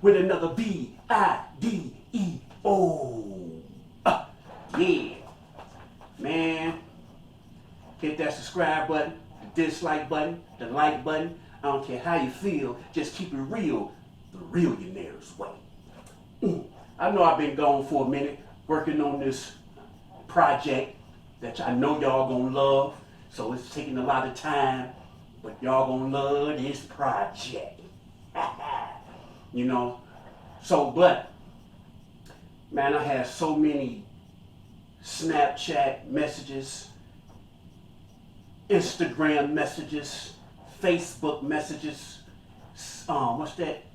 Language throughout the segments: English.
with another video. Yeah, man. Hit that subscribe button, the dislike button, the like button. I don't care how you feel. Just keep it real, the Realionaire's way. I know I've been gone for a minute working on this project that I know y'all gonna love. So it's taking a lot of time, but y'all gonna love this project. You know? So, but, man, I had so many Snapchat messages, Instagram messages, Facebook messages,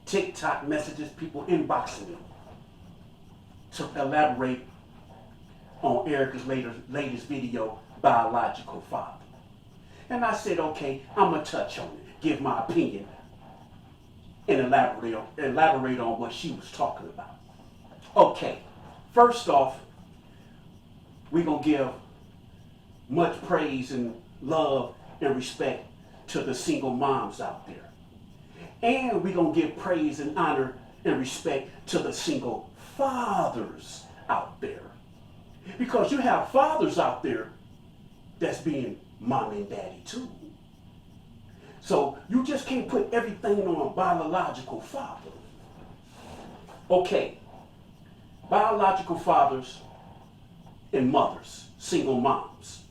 TikTok messages, people inboxing me to elaborate on Erica's latest video, Biological Father. And I said, okay, I'm going to touch on it, give my opinion, and elaborate on what she was talking about. Okay, first off, we're going to give much praise and love and respect to the single moms out there. And we're going to give praise and honor and respect to the single fathers out there. Because you have fathers out there that's being mom and daddy too. So you just can't put everything on biological father. Okay, biological fathers and mothers, single moms,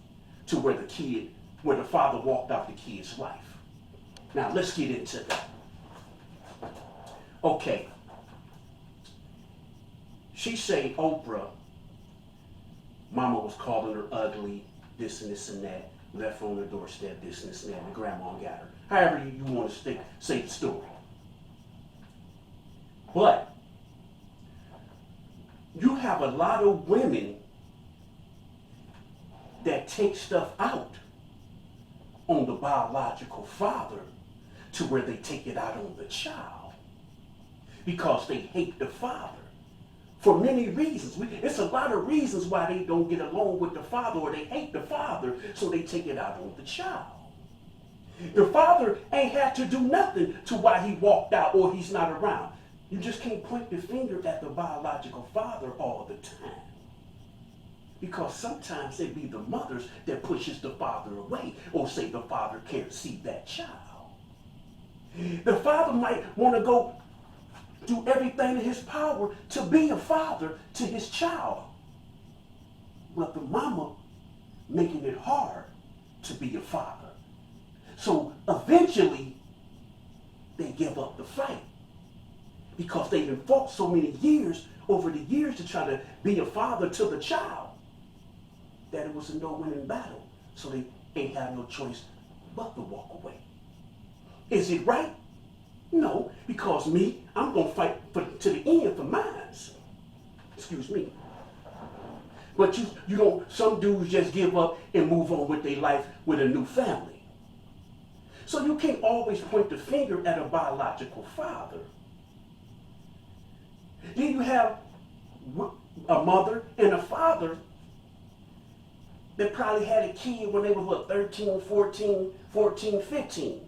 to where the father walked out the kid's life. Now let's get into that. Okay. She say Oprah, mama was calling her ugly, this and this and that, left her on the doorstep, this and this and that, and grandma got her. However you want to say the story. But you have a lot of women that take stuff out on the biological father to where they take it out on the child because they hate the father for many reasons. It's a lot of reasons why they don't get along with the father or they hate the father, so they take it out on the child. The father ain't had to do nothing to why he walked out or he's not around. You just can't point the finger at the biological father all the time. Because sometimes it be the mothers that pushes the father away or say the father can't see that child. The father might want to go do everything in his power to be a father to his child. But the mama making it hard to be a father. So eventually they give up the fight because they've been fought so many years over the years to try to be a father to the child that it was a no-winning battle. So they ain't have no choice but to walk away. Is it right? No, because me, I'm going to fight to the end for mine. Excuse me. But you don't, some dudes just give up and move on with their life with a new family. So you can't always point the finger at a biological father. Then you have a mother and a father that probably had a kid when they were, 13, 14, 15.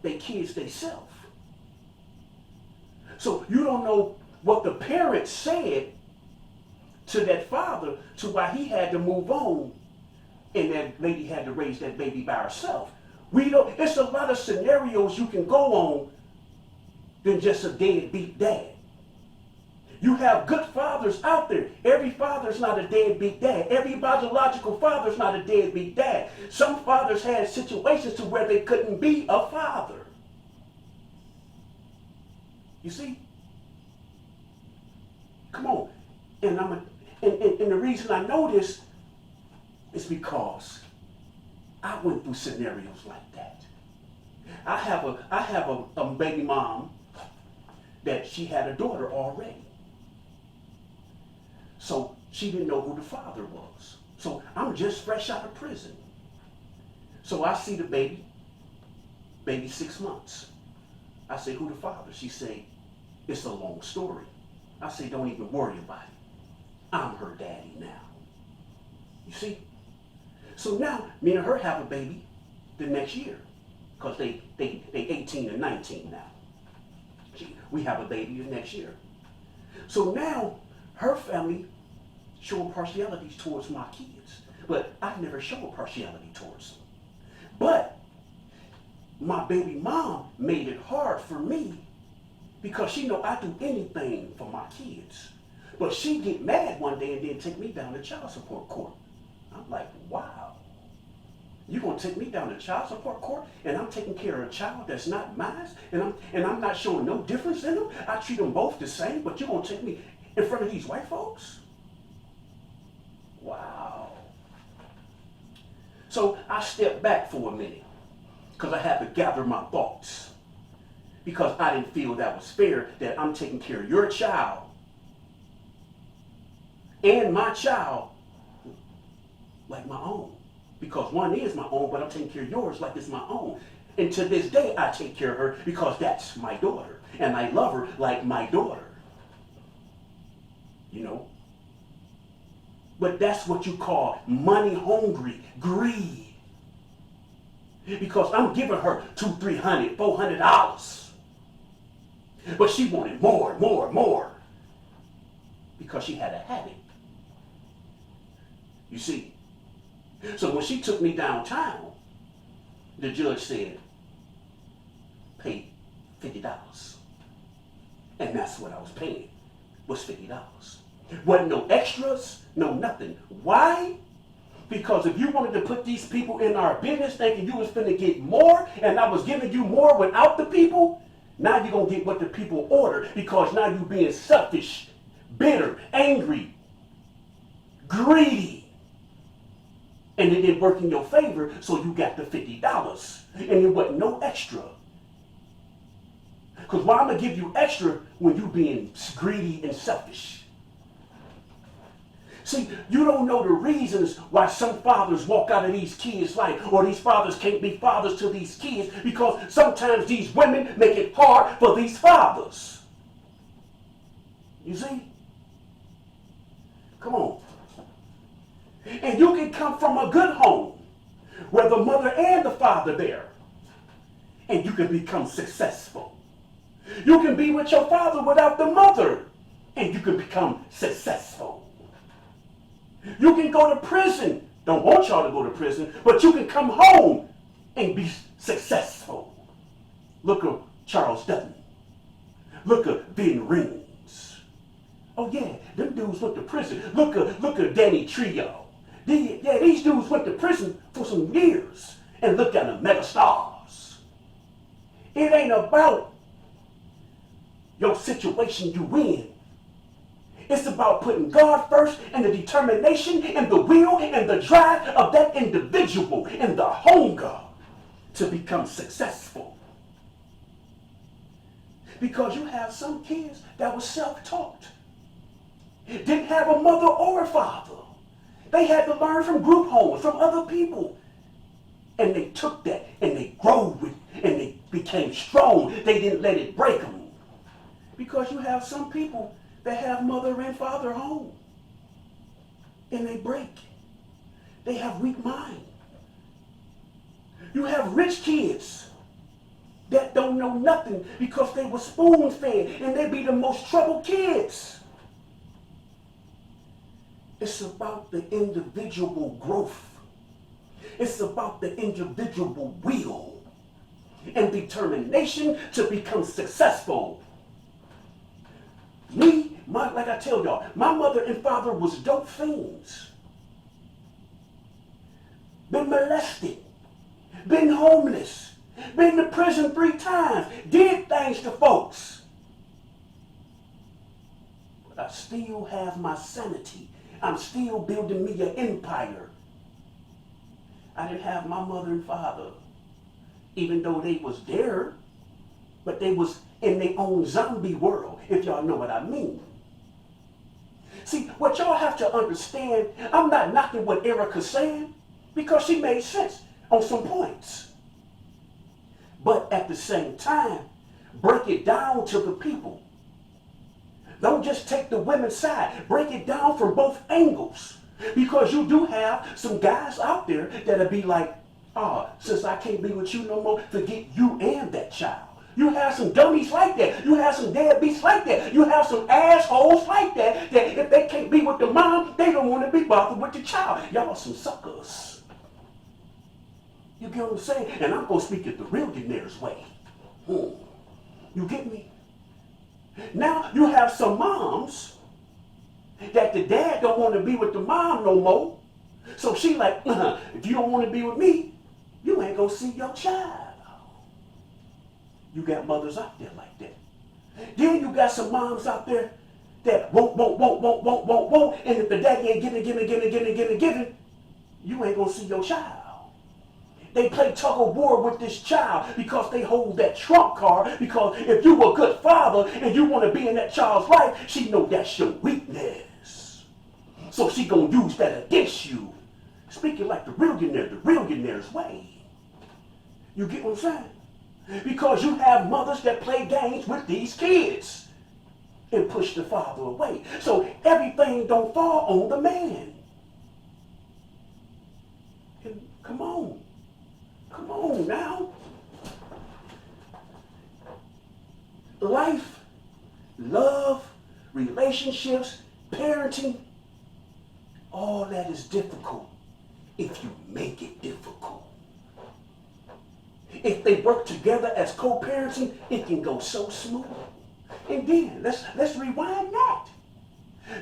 They kids themselves. So you don't know what the parents said to that father to why he had to move on and that lady had to raise that baby by herself. It's a lot of scenarios you can go on than just a deadbeat dad. You have good fathers out there. Every father's not a deadbeat dad. Every biological father's not a deadbeat dad. Some fathers had situations to where they couldn't be a father. You see? Come on. And the reason I know this is because I went through scenarios like that. I have a baby mom that she had a daughter already. So she didn't know who the father was. So I'm just fresh out of prison. So I see the baby 6 months. I say, who the father? She say, it's a long story. I say, don't even worry about it. I'm her daddy now. You see? So now, me and her have a baby the next year. Because they 18 and 19 now. year. We have a baby next year. So now her family showing partialities towards my kids. But I never showed partiality towards them. But my baby mom made it hard for me because she know I do anything for my kids. But she get mad one day and then take me down to child support court. I'm like, wow. You're going to take me down to child support court and I'm taking care of a child that's not mine and I'm not showing no difference in them? I treat them both the same, but you're going to take me in front of these white folks? Wow. So I stepped back for a minute because I had to gather my thoughts because I didn't feel that was fair that I'm taking care of your child and my child like my own. Because one is my own, but I'm taking care of yours like it's my own. And to this day, I take care of her because that's my daughter. And I love her like my daughter. You know? But that's what you call money hungry, greed. Because I'm giving her $200, $300, $400. But she wanted more, more, more. Because she had a habit. You see? So when she took me downtown, the judge said, pay $50. And that's what I was paying, was $50. Wasn't no extras, no nothing. Why? Because if you wanted to put these people in our business thinking you was finna get more and I was giving you more without the people, now you're going to get what the people order because now you're being selfish, bitter, angry, greedy. And it didn't work in your favor, so you got the $50. And it wasn't no extra. Because why am I going to give you extra when you being greedy and selfish? See, you don't know the reasons why some fathers walk out of these kids' life, or these fathers can't be fathers to these kids, because sometimes these women make it hard for these fathers. You see? Come on. And you can come from a good home where the mother and the father there, and you can become successful. You can be with your father without the mother, and you can become successful. You can go to prison. Don't want y'all to go to prison, but you can come home and be successful. Look at Charles Dutton. Look at Vin Rings. Oh yeah, them dudes went to prison. Look at Danny Trejo. These dudes went to prison for some years and looked at them mega stars. It ain't about your situation you win. It's about putting God first and the determination and the will and the drive of that individual and the hunger to become successful. Because you have some kids that were self-taught. Didn't have a mother or a father. They had to learn from group homes, from other people. And they took that and they grew with it and they became strong. They didn't let it break them. Because you have some people that have mother and father home. And they break. They have weak mind. You have rich kids that don't know nothing because they were spoon-fed and they be the most troubled kids. It's about the individual growth. It's about the individual will and determination to become successful. Like I tell y'all, my mother and father was dope fiends. Been molested. Been homeless. Been to prison 3 times. Did things to folks. But I still have my sanity. I'm still building me an empire. I didn't have my mother and father, even though they was there, but they was in their own zombie world, if y'all know what I mean. See, what y'all have to understand, I'm not knocking what Erica's saying, because she made sense on some points. But at the same time, break it down to the people. Don't just take the women's side. Break it down from both angles. Because you do have some guys out there that'll be like, since I can't be with you no more, forget you and that child. You have some dummies like that. You have some deadbeats like that. You have some assholes like that, that if they can't be with the mom, they don't want to be bothered with the child. Y'all some suckers. You get what I'm saying? And I'm going to speak it the real Daenerys way. You get me? Now you have some moms that the dad don't want to be with the mom no more. So she like, if you don't want to be with me, you ain't going to see your child. You got mothers out there like that. Then you got some moms out there that won't, and if the daddy ain't giving, you ain't gonna see your child. They play tug of war with this child because they hold that trump card, because if you a good father and you want to be in that child's life, she know that's your weakness. So she gonna use that against you. Speaking like the real Daenerys way. You get what I'm saying? Because you have mothers that play games with these kids and push the father away. So everything don't fall on the man. And come on now. Life, love, relationships, parenting, all that is difficult if you make it difficult. If they work together as co-parenting, it can go so smooth. And then, let's rewind that.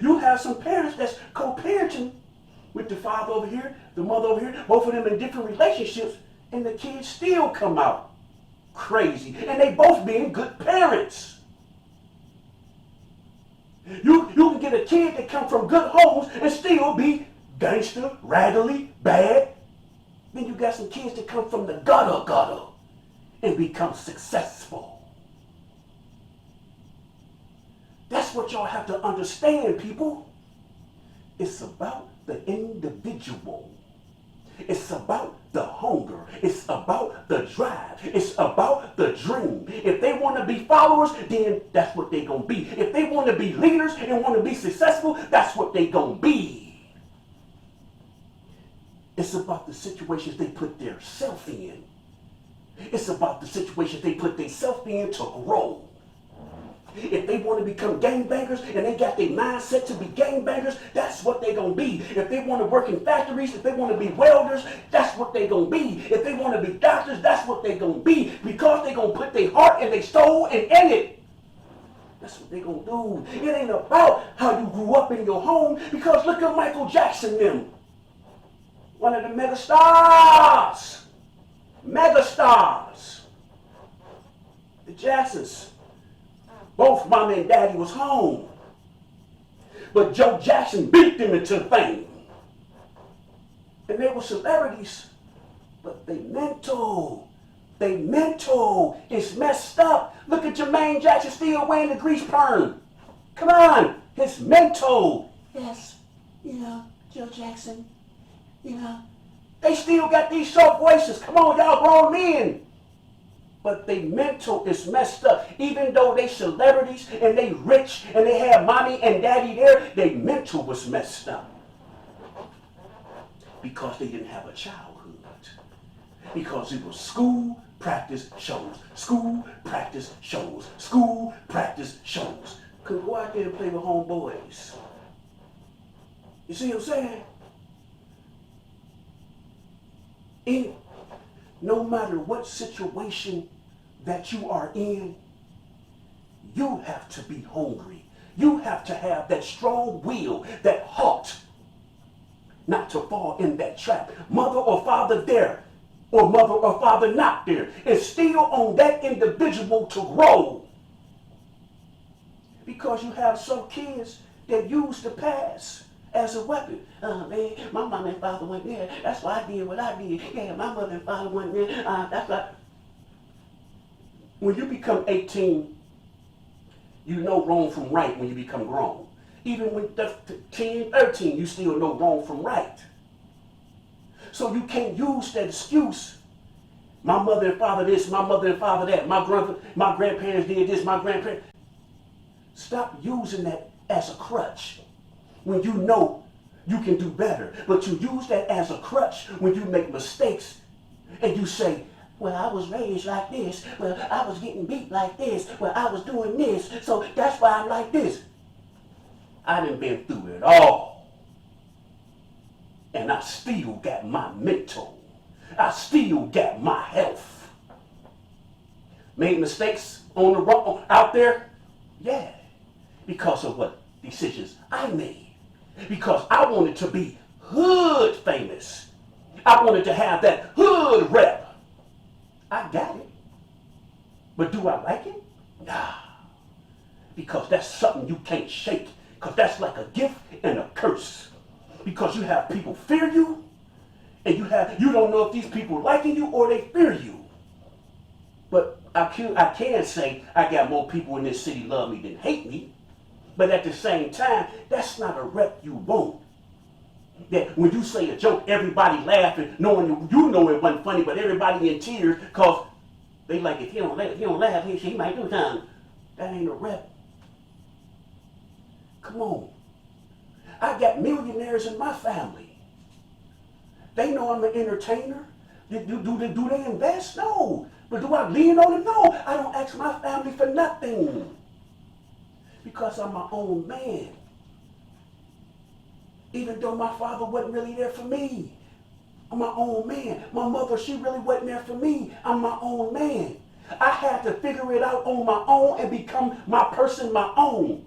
You have some parents that's co-parenting with the father over here, the mother over here, both of them in different relationships, and the kids still come out crazy. And they both being good parents. You can get a kid that come from good homes and still be gangster, raggedy, bad. Then you got some kids that come from the gutter and become successful. That's what y'all have to understand, people. It's about the individual. It's about the hunger. It's about the drive. It's about the dream. If they want to be followers, then that's what they're going to be. If they want to be leaders and want to be successful, that's what they're going to be. It's about the situations they put their self in. It's about the situations they put themselves in to grow. If they want to become gangbangers and they got their mindset to be gangbangers, that's what they're going to be. If they want to work in factories, if they want to be welders, that's what they're going to be. If they want to be doctors, that's what they're going to be. Because they're going to put their heart and their soul in it. That's what they're going to do. It ain't about how you grew up in your home, because look at Michael Jackson them. One of the megastars. The Jacksons. Both mama and daddy was home. But Joe Jackson beat them into fame. And they were celebrities. But they mental is messed up. Look at Jermaine Jackson still wearing the grease perm. Come on. His mental. Yes. Joe Jackson. They still got these soft voices. Come on, y'all grown men. But they mental is messed up. Even though they celebrities and they rich and they have mommy and daddy there, they mental was messed up. Because they didn't have a childhood. Because it was school, practice, shows. School, practice, shows. School, practice, shows. Couldn't go out there and play with homeboys. You see what I'm saying? No matter what situation that you are in, you have to be hungry. You have to have that strong will, that heart, not to fall in that trap. Mother or father there, or mother or father not there. It's still on that individual to grow. Because you have some kids that use the past as a weapon. Oh man, my mom and father went there. That's why I did what I did. Yeah, my mother and father went there. That's why. When you become 18, you know wrong from right when you become grown. Even when 10, 13, you still know wrong from right. So you can't use that excuse. My mother and father this, my mother and father that, my grandparents did this, my grandparents. Stop using that as a crutch when you know you can do better. But you use that as a crutch when you make mistakes and you say, Well, I was raised like this. Well, I was getting beat like this. Well, I was doing this. So that's why I'm like this. I done been through it all. And I still got my mental. I still got my health. Made mistakes on the road out there? Yeah. Because of what decisions I made. Because I wanted to be hood famous. I wanted to have that hood rep. I got it. But do I like it? Nah. Because that's something you can't shake. Because that's like a gift and a curse. Because you have people fear you, and you don't know if these people liking you or they fear you. But I can say I got more people in this city love me than hate me. But at the same time, that's not a rep you want. That when you say a joke, everybody laughing, knowing you know it wasn't funny, but everybody in tears because they like, if he don't laugh, he might do something. That ain't a rep. Come on. I got millionaires in my family. They know I'm an entertainer. Do they invest? No. But do I lean on it? No. I don't ask my family for nothing. Because I'm my own man. Even though my father wasn't really there for me. I'm my own man. My mother, she really wasn't there for me. I'm my own man. I had to figure it out on my own and become my person, my own.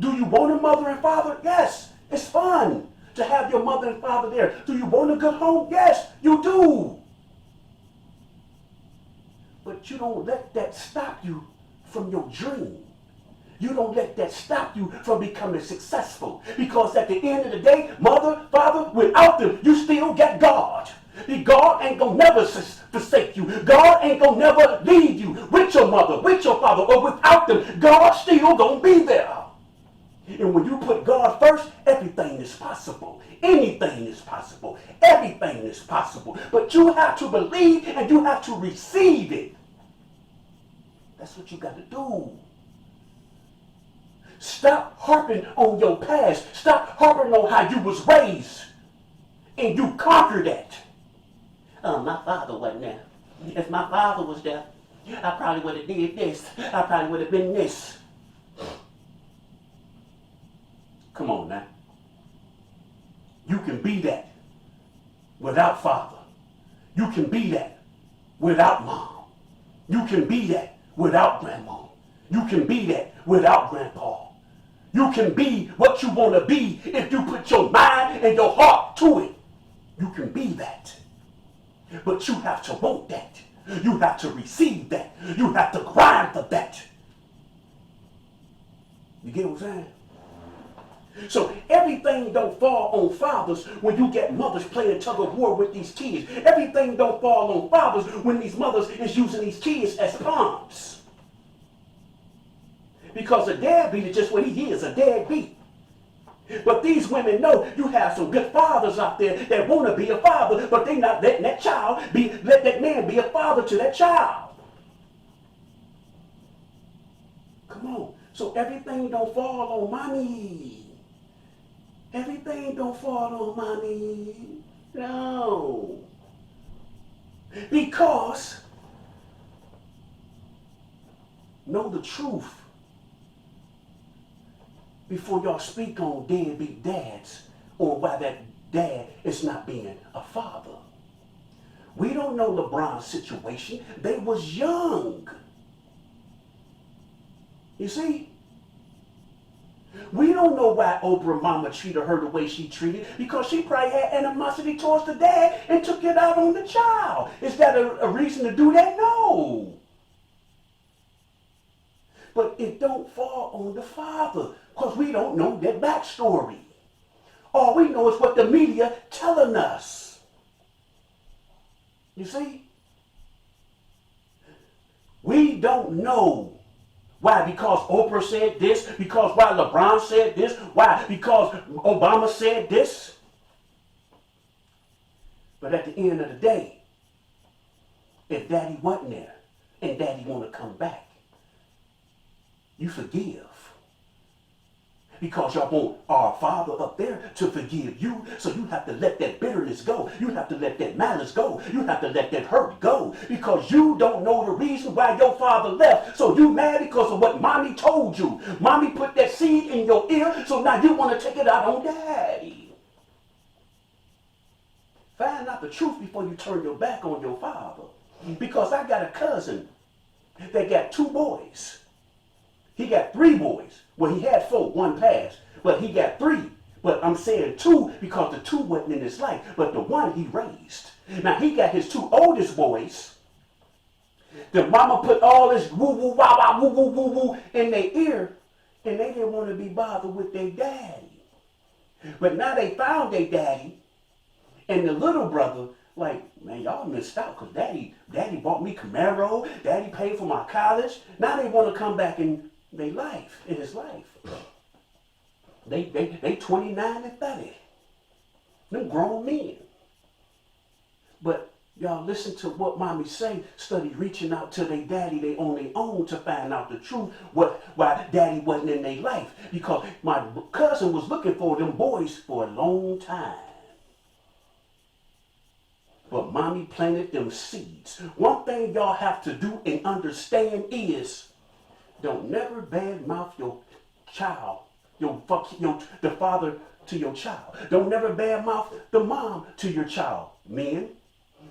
Do you want a mother and father? Yes. It's fun to have your mother and father there. Do you want a good home? Yes, you do. But you don't let that stop you from your dream. You don't let that stop you from becoming successful. Because at the end of the day, mother, father, without them, you still got God. God ain't gonna never forsake you. God ain't gonna never leave you with your mother, with your father, or without them. God still gonna be there. And when you put God first, everything is possible. Anything is possible. Everything is possible. But you have to believe and you have to receive it. That's what you got to do. Stop harping on your past. Stop harping on how you was raised. And you conquered that. My father wasn't there. If my father was there, I probably would have did this. I probably would have been this. Come on now. You can be that without father. You can be that without mom. You can be that without grandma. You can be that without grandpa. You can be what you want to be if you put your mind and your heart to it. You can be that. But you have to want that. You have to receive that. You have to grind for that. You get what I'm saying? So everything don't fall on fathers when you get mothers playing tug of war with these kids. Everything don't fall on fathers when these mothers is using these kids as pawns. Because a deadbeat is just what he is, a deadbeat. But these women know you have some good fathers out there that want to be a father, but they're not letting that let that man be a father to that child. Come on. So everything don't fall on mommy. Everything don't fall on mommy. No. Because know the truth before y'all speak on deadbeat dads or why that dad is not being a father. We don't know LeBron's situation. They was young. You see? We don't know why Oprah mama treated her the way she treated because she probably had animosity towards the dad and took it out on the child. Is that a reason to do that? No. But it don't fall on the father because we don't know their backstory. All we know is what the media telling us. You see? We don't know. Why? Because Oprah said this? Because why LeBron said this? Why? Because Obama said this? But at the end of the day, if daddy wasn't there and daddy want to come back, you forgive. because y'all want our Father up there to forgive you. So you have to let that bitterness go. You have to let that malice go. You have to let that hurt go, because you don't know the reason why your father left. So you mad because of what mommy told you. Mommy put that seed in your ear, so now you want to take it out on daddy. Find out the truth before you turn your back on your father. Because I got a cousin that got 2 boys. He got 3 boys. Well, he had 4, 1 passed, but he got 3. But I'm saying 2 because the 2 wasn't in his life, but the 1 he raised. Now he got his 2 oldest boys. The mama put all this woo woo wah wah woo woo woo woo in their ear, and they didn't want to be bothered with their daddy. But now they found their daddy, and the little brother, like, man, y'all missed out, because daddy bought me Camaro, daddy paid for my college. Now they want to come back in their life, in his life. They 29 and 30. Them grown men. But y'all listen to what mommy say. Study reaching out to their daddy, they on their own, to find out the truth, why daddy wasn't in their life. Because my cousin was looking for them boys for a long time. But mommy planted them seeds. One thing y'all have to do and understand is, don't never badmouth your child, the father to your child. Don't never badmouth the mom to your child. Men,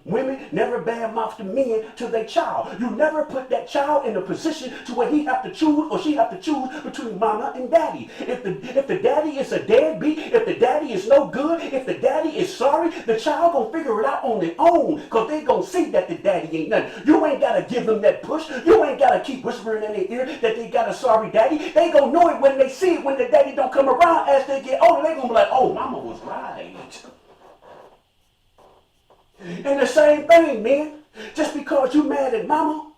women, never badmouth the men to their child. You never put that child in a position to where he have to choose or she have to choose between mama and daddy. If the daddy is a deadbeat, if the daddy is no good, if the daddy is sorry, the child gonna figure it out on their own, because they gonna see that the daddy ain't nothing. You ain't gotta give them that push. You ain't gotta keep whispering in their ear that they got a sorry daddy. They gonna know it when they see it. When the daddy don't come around as they get older, they gonna be like, oh, mama was right. And the same thing, man. Just because you mad at mama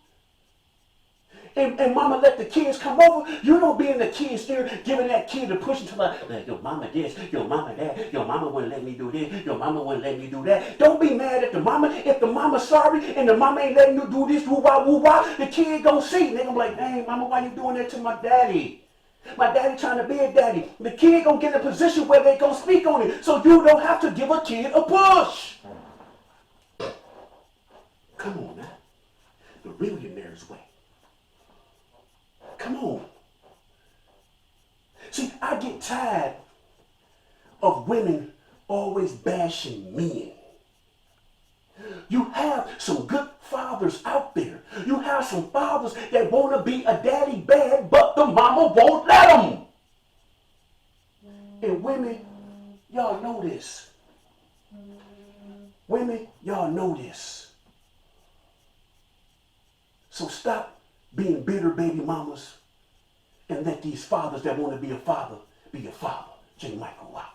and mama let the kids come over, you don't be in the kid's ear giving that kid a push until like, your mama this, your mama that, your mama wouldn't let me do this, your mama wouldn't let me do that. Don't be mad at the mama. If the mama's sorry and the mama ain't letting you do this, woo wah, the kid gonna see. And they gonna be like, dang, mama, why you doing that to my daddy? My daddy trying to be a daddy. The kid gonna get in a position where they gonna speak on it. So you don't have to give a kid a push. Come on now. The millionaire's way. Come on. See, I get tired of women always bashing men. You have some good fathers out there. You have some fathers that want to be a daddy bad, but the mama won't let them. And women, y'all know this. Women, y'all know this. So stop being bitter baby mamas and let these fathers that want to be a father be a father. J. Michael out.